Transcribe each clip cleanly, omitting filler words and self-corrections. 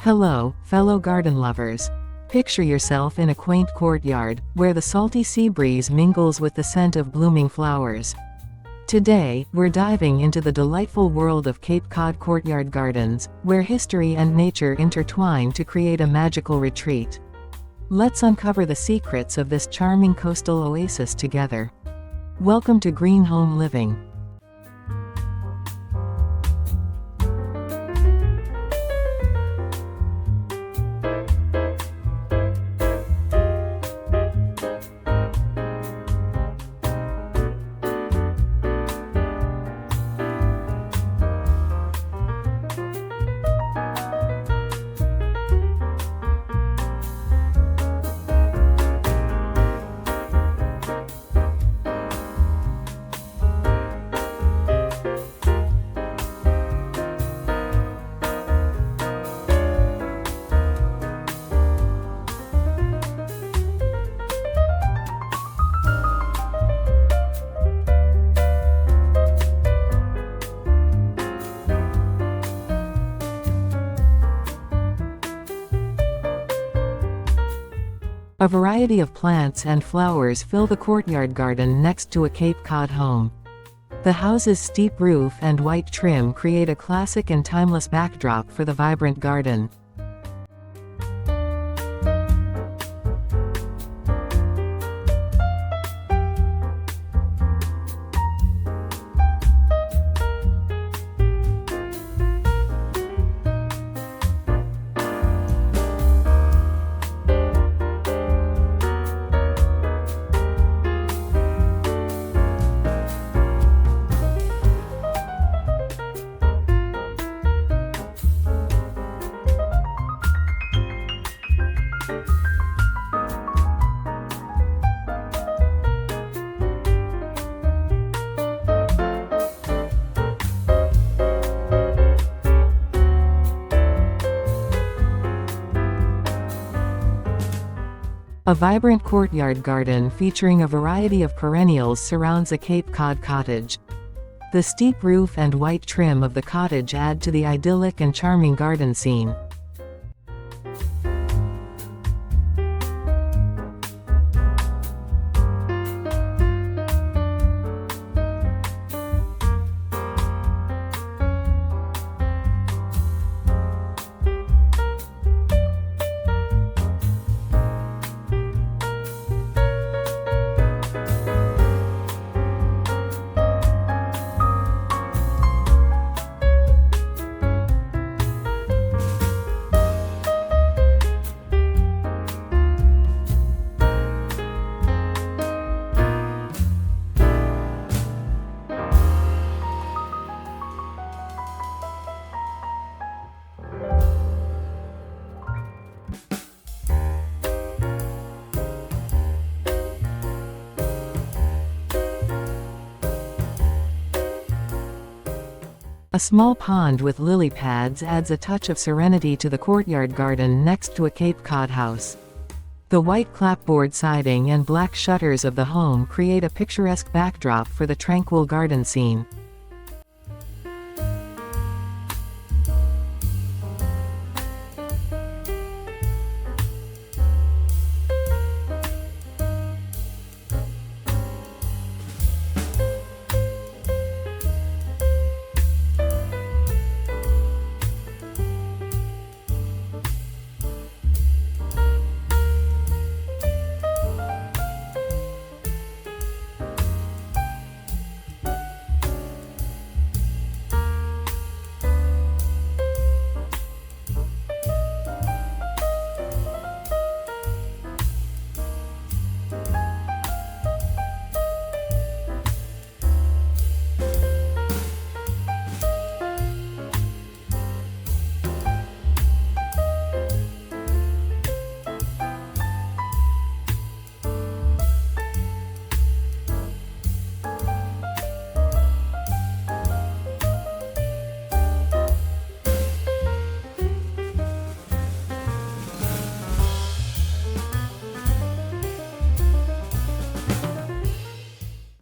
Hello, fellow garden lovers. Picture yourself in a quaint courtyard, where the salty sea breeze mingles with the scent of blooming flowers. Today, we're diving into the delightful world of Cape Cod Courtyard Gardens, where history and nature intertwine to create a magical retreat. Let's uncover the secrets of this charming coastal oasis together. Welcome to Green Home Living. A variety of plants and flowers fill the courtyard garden next to a Cape Cod home. The house's steep roof and white trim create a classic and timeless backdrop for the vibrant garden. A vibrant courtyard garden featuring a variety of perennials surrounds a Cape Cod cottage. The steep roof and white trim of the cottage add to the idyllic and charming garden scene. A small pond with lily pads adds a touch of serenity to the courtyard garden next to a Cape Cod house. The white clapboard siding and black shutters of the home create a picturesque backdrop for the tranquil garden scene.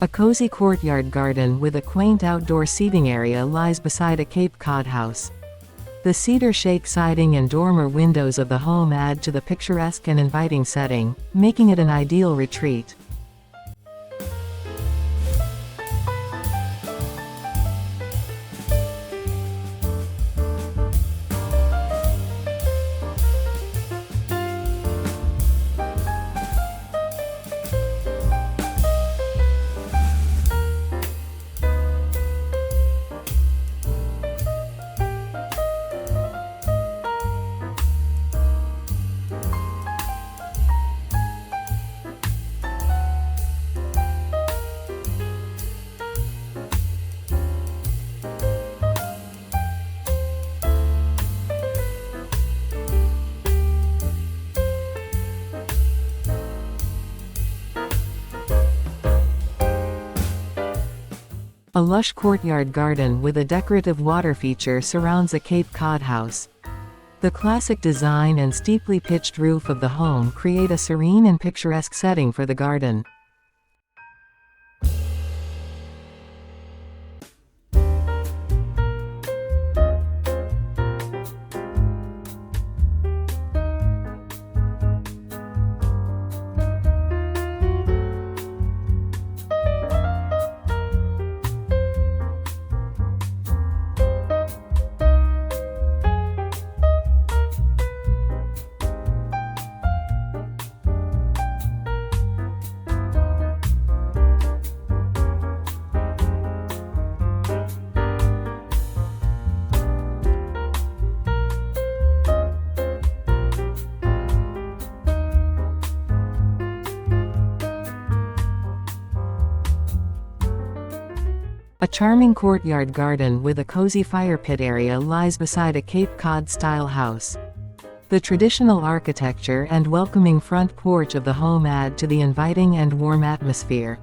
A cozy courtyard garden with a quaint outdoor seating area lies beside a Cape Cod house. The cedar shake siding and dormer windows of the home add to the picturesque and inviting setting, making it an ideal retreat. A lush courtyard garden with a decorative water feature surrounds a Cape Cod house. The classic design and steeply pitched roof of the home create a serene and picturesque setting for the garden. A charming courtyard garden with a cozy fire pit area lies beside a Cape Cod-style house. The traditional architecture and welcoming front porch of the home add to the inviting and warm atmosphere.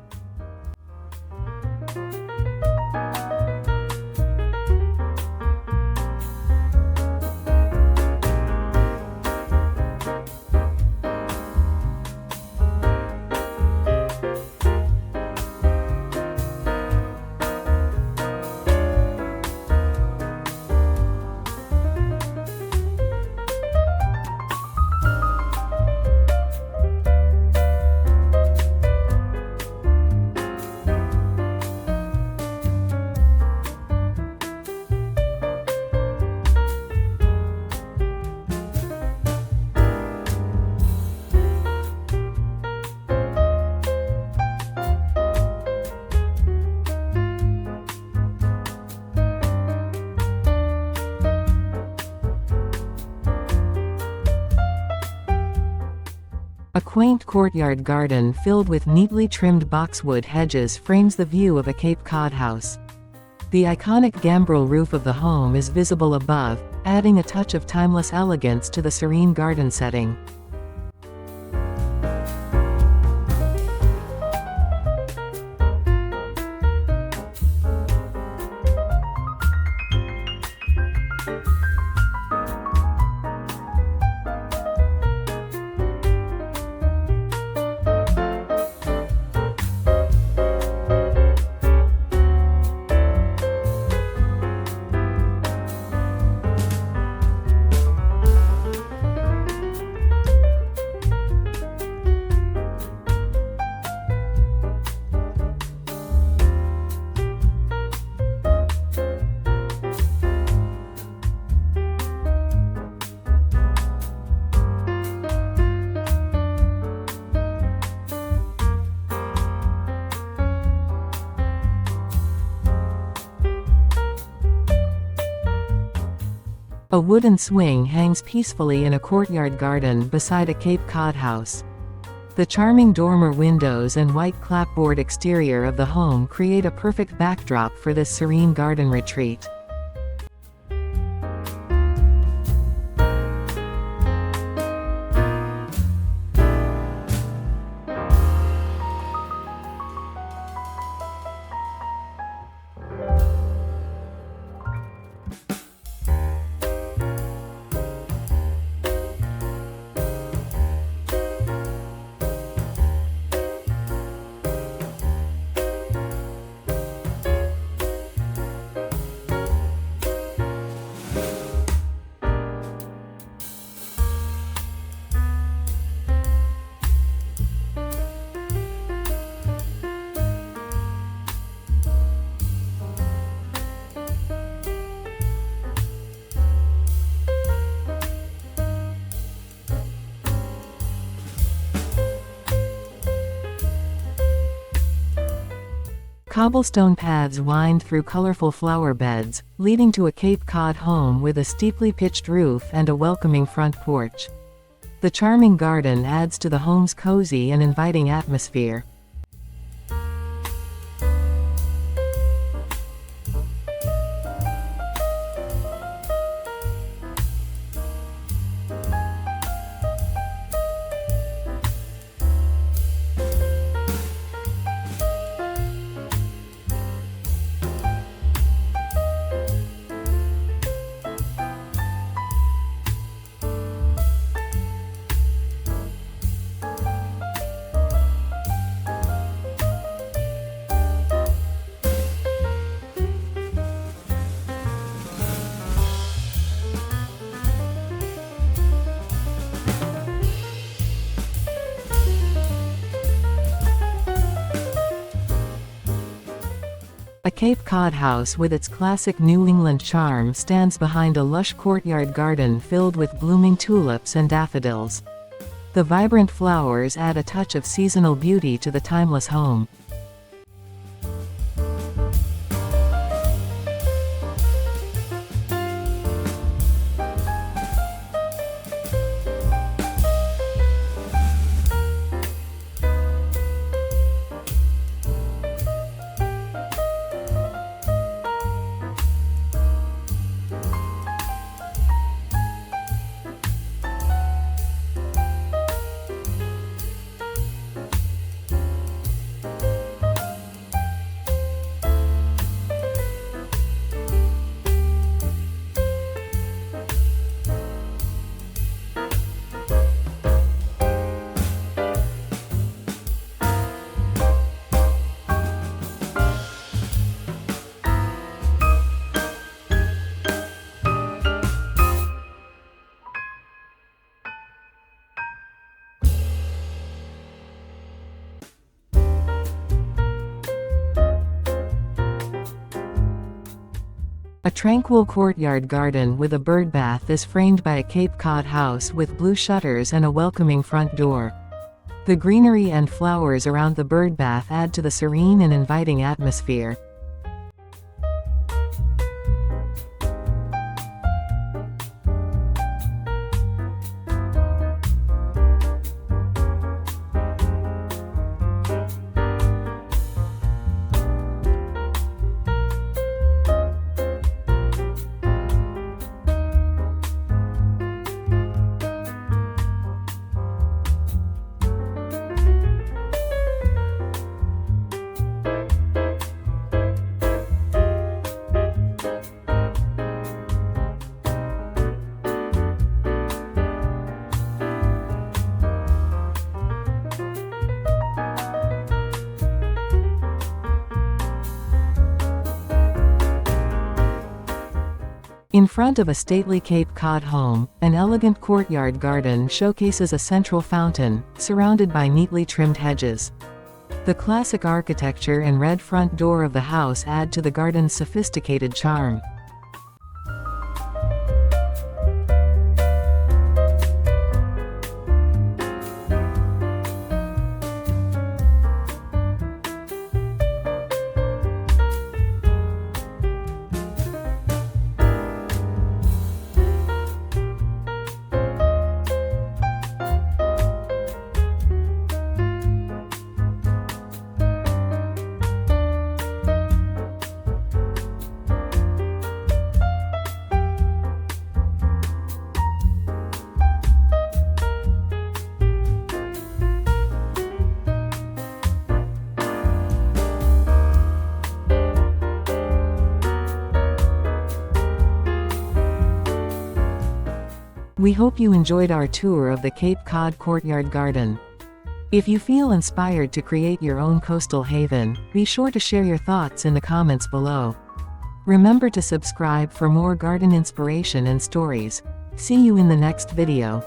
A quaint courtyard garden filled with neatly trimmed boxwood hedges frames the view of a Cape Cod house. The iconic gambrel roof of the home is visible above, adding a touch of timeless elegance to the serene garden setting. A wooden swing hangs peacefully in a courtyard garden beside a Cape Cod house. The charming dormer windows and white clapboard exterior of the home create a perfect backdrop for this serene garden retreat. Cobblestone paths wind through colorful flower beds, leading to a Cape Cod home with a steeply pitched roof and a welcoming front porch. The charming garden adds to the home's cozy and inviting atmosphere. A Cape Cod house with its classic New England charm stands behind a lush courtyard garden filled with blooming tulips and daffodils. The vibrant flowers add a touch of seasonal beauty to the timeless home. A tranquil courtyard garden with a birdbath is framed by a Cape Cod house with blue shutters and a welcoming front door. The greenery and flowers around the birdbath add to the serene and inviting atmosphere. In front of a stately Cape Cod home, an elegant courtyard garden showcases a central fountain, surrounded by neatly trimmed hedges. The classic architecture and red front door of the house add to the garden's sophisticated charm. We hope you enjoyed our tour of the Cape Cod Courtyard Garden. If you feel inspired to create your own coastal haven, be sure to share your thoughts in the comments below. Remember to subscribe for more garden inspiration and stories. See you in the next video.